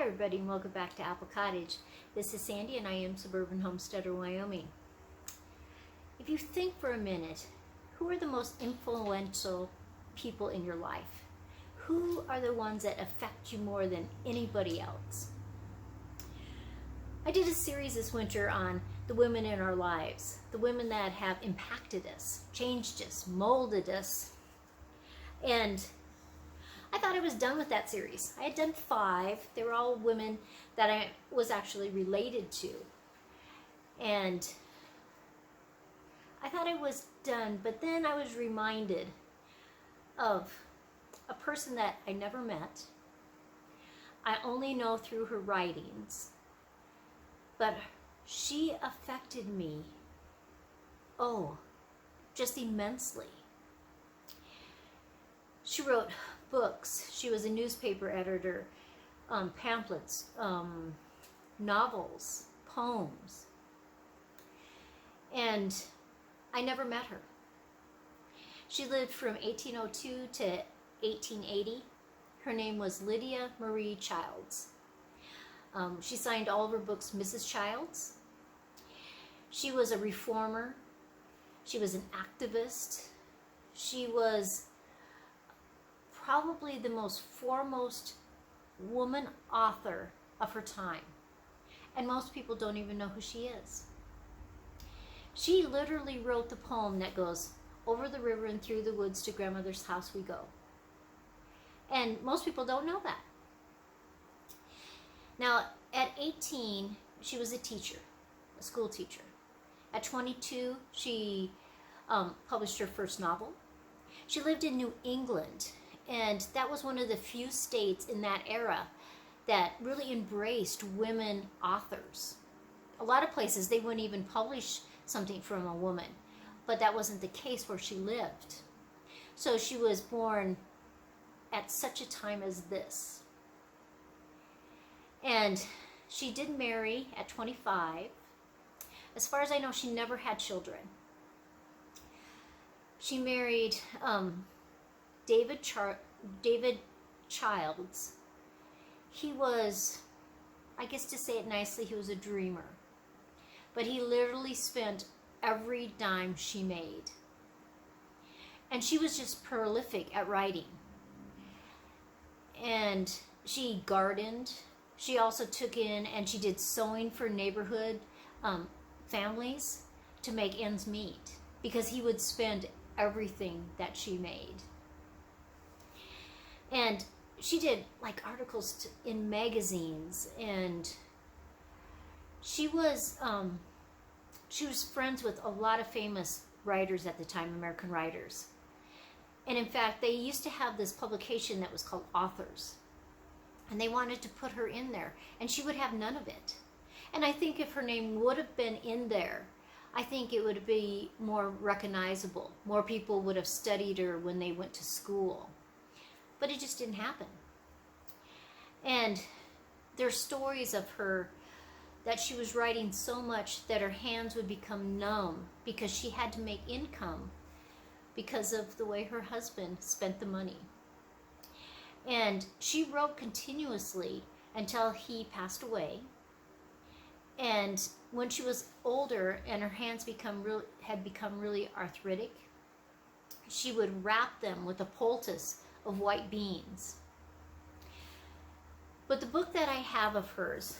everybody, and welcome back to Apple Cottage. This is Sandy and I am Suburban Homesteader, Wyoming. If you think for a minute, who are the most influential people in your life? Who are the ones that affect you more than anybody else? I did a series this winter on the women in our lives, the women that have impacted us, changed us, molded us, and I thought I was done with that series. I had done 5. They were all women that I was actually related to. And I thought I was done, but then I was reminded of a person that I never met. I only know through her writings. But she affected me, just immensely. She wrote books. She was a newspaper editor, pamphlets, novels, poems. And I never met her. She lived from 1802 to 1880. Her name was Lydia Maria Child. She signed all of her books Mrs. Childs. She was a reformer. She was an activist. She was probably the most foremost woman author of her time. And most people don't even know who she is. She literally wrote the poem that goes, "Over the river and through the woods to grandmother's house we go." And most people don't know that. Now, at 18, she was a teacher, a school teacher. At 22, she published her first novel. She lived in New England, and that was one of the few states in that era that really embraced women authors. A lot of places, they wouldn't even publish something from a woman, but that wasn't the case where she lived. So she was born at such a time as this. And she did marry at 25. As far as I know, she never had children. She married David Childs. He was, I guess to say it nicely, he was a dreamer. But he literally spent every dime she made. And she was just prolific at writing. And she gardened. She also took in and she did sewing for neighborhood families to make ends meet, because he would spend everything that she made. And she did like articles in magazines, and she was friends with a lot of famous writers at the time, American writers. And in fact, they used to have this publication that was called Authors. And they wanted to put her in there, and she would have none of it. And I think if her name would have been in there, I think it would be more recognizable. More people would have studied her when they went to school. But it just didn't happen. And there's stories of her that she was writing so much that her hands would become numb because she had to make income because of the way her husband spent the money. And she wrote continuously until he passed away. And when she was older and her hands had become really arthritic, she would wrap them with a poultice of white beans. But the book that I have of hers,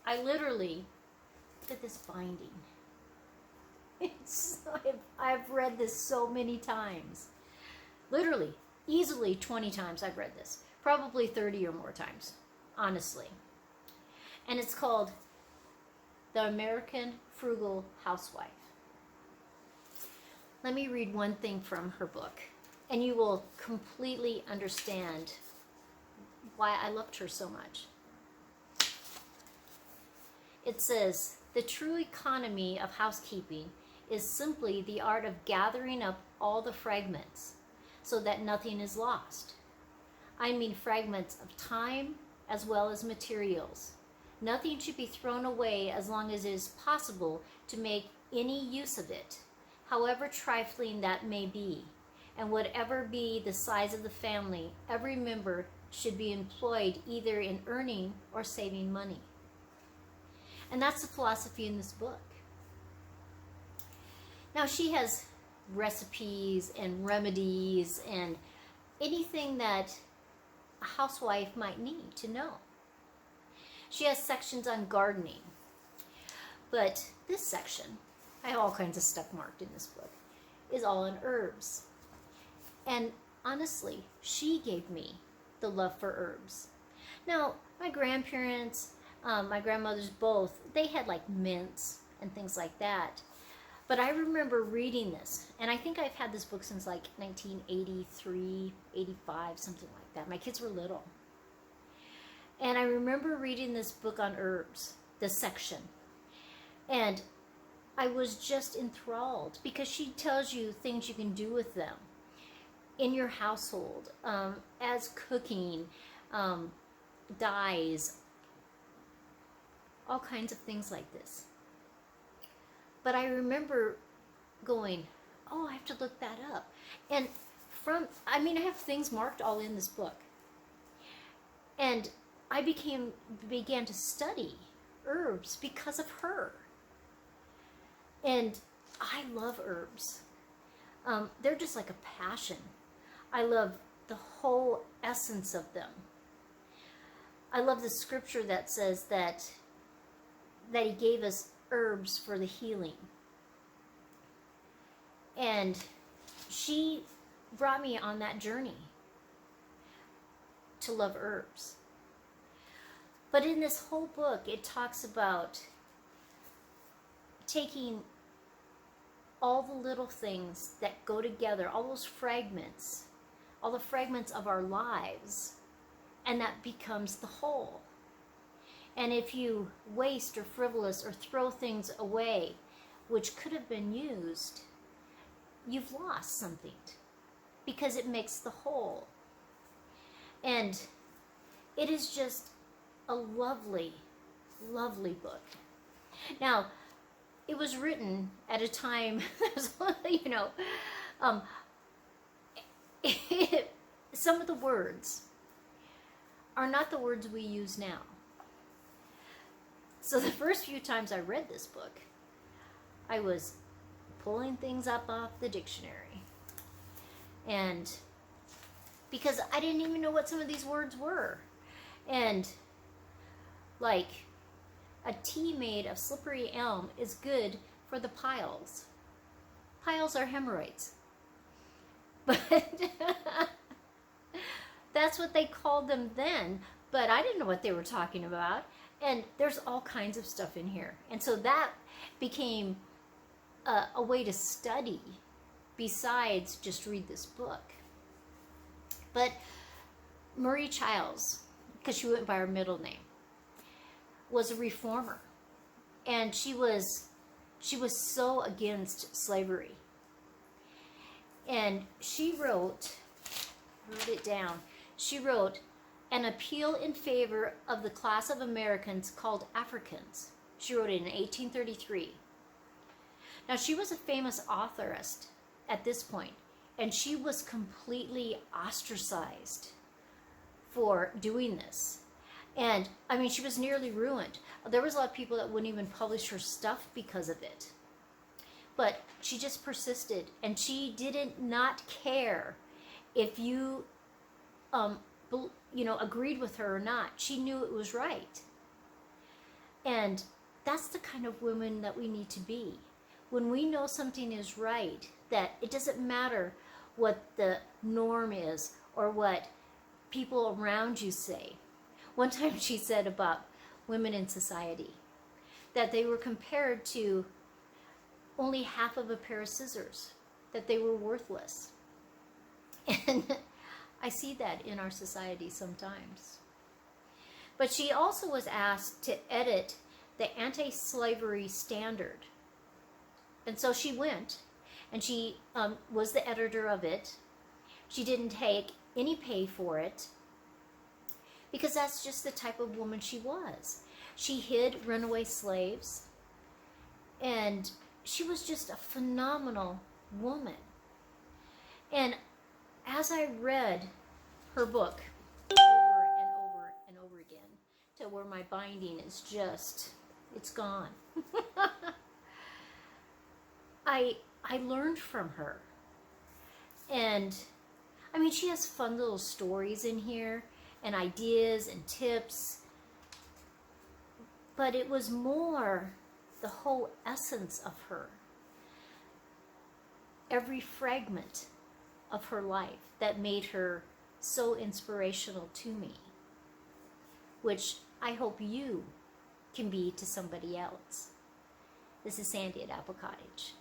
I literally, look at this binding. I've read this so many times. Literally. Easily 20 times I've read this. Probably 30 or more times, honestly. And it's called The American Frugal Housewife. Let me read one thing from her book, and you will completely understand why I loved her so much. It says, "The true economy of housekeeping is simply the art of gathering up all the fragments, so that nothing is lost. I mean fragments of time as well as materials. Nothing should be thrown away as long as it is possible to make any use of it, however trifling that may be. And whatever be the size of the family, every member should be employed either in earning or saving money. And that's the philosophy in this book. Now, she has recipes and remedies and anything that a housewife might need to know. She has sections on gardening. But this section, I have all kinds of stuff marked in this book, is all on herbs. And honestly, she gave me the love for herbs. Now, my grandparents, my grandmothers both, they had like mints and things like that. But I remember reading this, and I think I've had this book since like 1983, 85, something like that. My kids were little. And I remember reading this book on herbs, this section. And I was just enthralled because she tells you things you can do with them in your household, as cooking, dyes, all kinds of things like this. But I remember going, oh, I have to look that up. And I have things marked all in this book. And I began to study herbs because of her. And I love herbs. They're just like a passion. I love the whole essence of them. I love the scripture that says that he gave us herbs for the healing. And she brought me on that journey to love herbs. But in this whole book, it talks about taking all the little things that go together, all those fragments, all the fragments of our lives, and that becomes the whole. And if you waste or frivolous or throw things away, which could have been used, you've lost something because it makes the whole. And it is just a lovely, lovely book. Now, it was written at a time, some of the words are not the words we use now. So the first few times I read this book, I was pulling things up off the dictionary. And because I didn't even know what some of these words were. And like, a tea made of slippery elm is good for the piles. Piles are hemorrhoids. But that's what they called them then. But I didn't know what they were talking about. And there's all kinds of stuff in here. And so that became a way to study besides just read this book. But Marie Childs, because she went by her middle name, was a reformer. And she was so against slavery. And she wrote it down, she wrote, an appeal in favor of the class of Americans called Africans. She wrote it in 1833. Now, she was a famous authorist at this point, and she was completely ostracized for doing this. And, she was nearly ruined. There was a lot of people that wouldn't even publish her stuff because of it. But she just persisted, and she did not care if you agreed with her or not. She knew it was right. And that's the kind of woman that we need to be. When we know something is right, that it doesn't matter what the norm is or what people around you say. One time she said about women in society that they were compared to only half of a pair of scissors, that they were worthless. And I see that in our society sometimes. But she also was asked to edit the anti-slavery standard. And so she went, and she was the editor of it. She didn't take any pay for it, because that's just the type of woman she was. She hid runaway slaves, and she was just a phenomenal woman. And as I read her book over to where my binding is just, it's gone. I learned from her. And I mean, she has fun little stories in here and ideas and tips, but it was more the whole essence of her. Every fragment of her life that made her so inspirational to me, which I hope you can be to somebody else. This is Sandy at Apple Cottage.